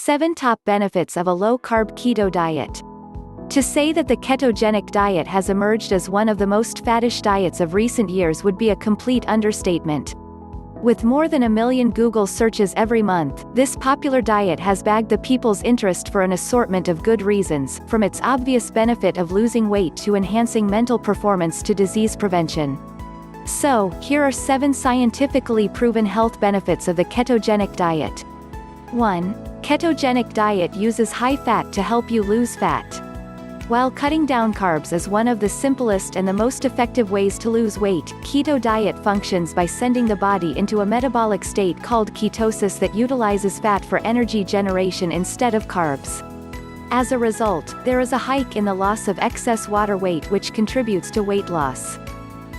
7 Top Benefits of a Low-Carb Keto Diet. To say that the ketogenic diet has emerged as one of the most faddish diets of recent years would be a complete understatement. With more than 1 million Google searches every month, this popular diet has bagged the people's interest for an assortment of good reasons, from its obvious benefit of losing weight to enhancing mental performance to disease prevention. So, here are 7 scientifically proven health benefits of the ketogenic diet. 1. Ketogenic diet uses high fat to help you lose fat. While cutting down carbs is one of the simplest and the most effective ways to lose weight, keto diet functions by sending the body into a metabolic state called ketosis that utilizes fat for energy generation instead of carbs. As a result, there is a hike in the loss of excess water weight, which contributes to weight loss.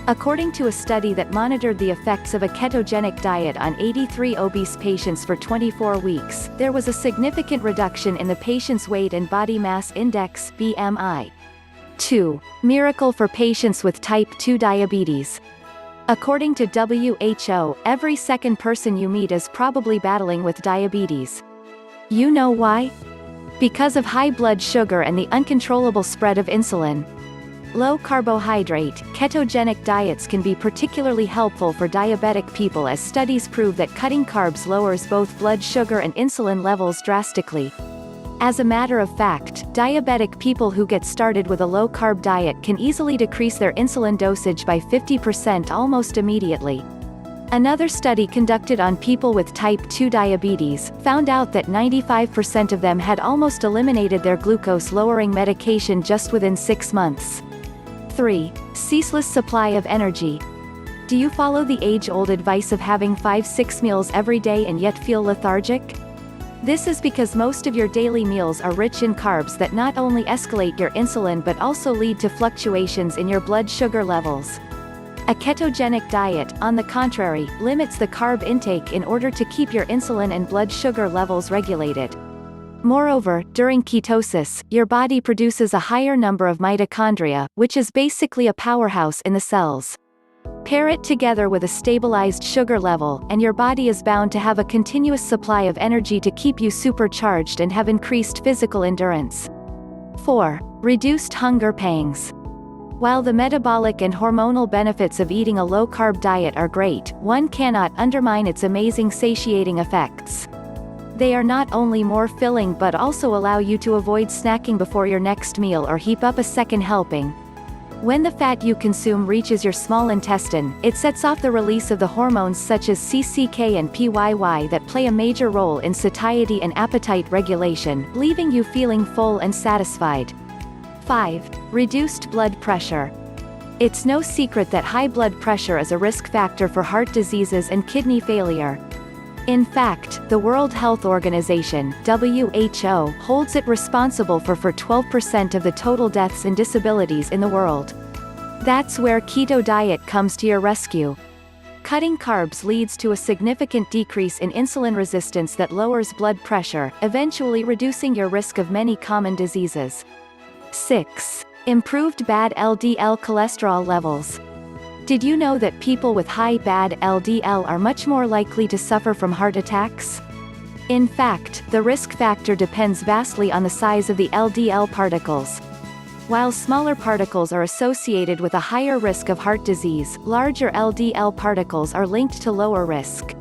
According to a study that monitored the effects of a ketogenic diet on 83 obese patients for 24 weeks, there was a significant reduction in the patient's weight and body mass index (BMI). 2. Miracle for patients with type 2 diabetes. According to WHO, every second person you meet is probably battling with diabetes. You know why? Because of high blood sugar and the uncontrollable spread of insulin. Low-carbohydrate, ketogenic diets can be particularly helpful for diabetic people, as studies prove that cutting carbs lowers both blood sugar and insulin levels drastically. As a matter of fact, diabetic people who get started with a low-carb diet can easily decrease their insulin dosage by 50% almost immediately. Another study conducted on people with type 2 diabetes found out that 95% of them had almost eliminated their glucose-lowering medication just within 6 months. 3. Ceaseless supply of energy. Do you follow the age-old advice of having 5-6 meals every day and yet feel lethargic? This is because most of your daily meals are rich in carbs that not only escalate your insulin but also lead to fluctuations in your blood sugar levels. A ketogenic diet, on the contrary, limits the carb intake in order to keep your insulin and blood sugar levels regulated. Moreover, during ketosis, your body produces a higher number of mitochondria, which is basically a powerhouse in the cells. Pair it together with a stabilized sugar level, and your body is bound to have a continuous supply of energy to keep you supercharged and have increased physical endurance. 4. Reduced hunger pangs. While the metabolic and hormonal benefits of eating a low-carb diet are great, one cannot undermine its amazing satiating effects. They are not only more filling but also allow you to avoid snacking before your next meal or heap up a second helping. When the fat you consume reaches your small intestine, it sets off the release of the hormones such as CCK and PYY that play a major role in satiety and appetite regulation, leaving you feeling full and satisfied. 5. Reduced blood pressure. It's no secret that high blood pressure is a risk factor for heart diseases and kidney failure. In fact, the World Health Organization (WHO) holds it responsible for 12% of the total deaths and disabilities in the world. That's where keto diet comes to your rescue. Cutting carbs leads to a significant decrease in insulin resistance that lowers blood pressure, eventually reducing your risk of many common diseases. 6. Improved bad LDL cholesterol levels. Did you know that people with high bad LDL are much more likely to suffer from heart attacks? In fact, the risk factor depends vastly on the size of the LDL particles. While smaller particles are associated with a higher risk of heart disease, larger LDL particles are linked to lower risk.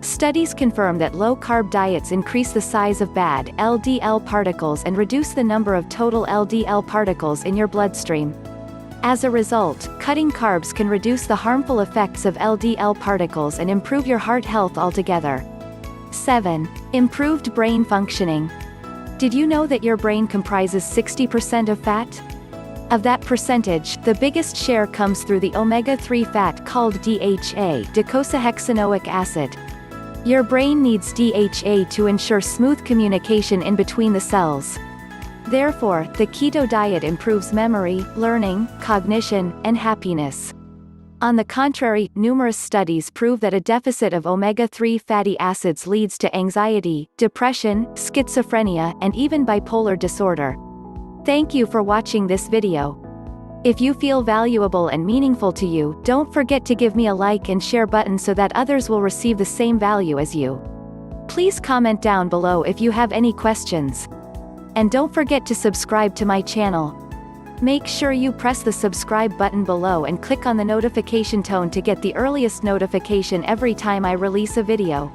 Studies confirm that low-carb diets increase the size of bad LDL particles and reduce the number of total LDL particles in your bloodstream. As a result, cutting carbs can reduce the harmful effects of LDL particles and improve your heart health altogether. 7. Improved brain functioning. Did you know that your brain comprises 60% of fat? Of that percentage, the biggest share comes through the omega-3 fat called DHA, docosahexaenoic acid. Your brain needs DHA to ensure smooth communication in between the cells. Therefore, the keto diet improves memory, learning, cognition, and happiness. On the contrary, numerous studies prove that a deficit of omega-3 fatty acids leads to anxiety, depression, schizophrenia, and even bipolar disorder. Thank you for watching this video. If you feel valuable and meaningful to you, don't forget to give me a like and share button so that others will receive the same value as you. Please Please comment down below if you have any questions. And don't forget to subscribe to my channel. Make sure you press the subscribe button below and click on the notification tone to get the earliest notification every time I release a video.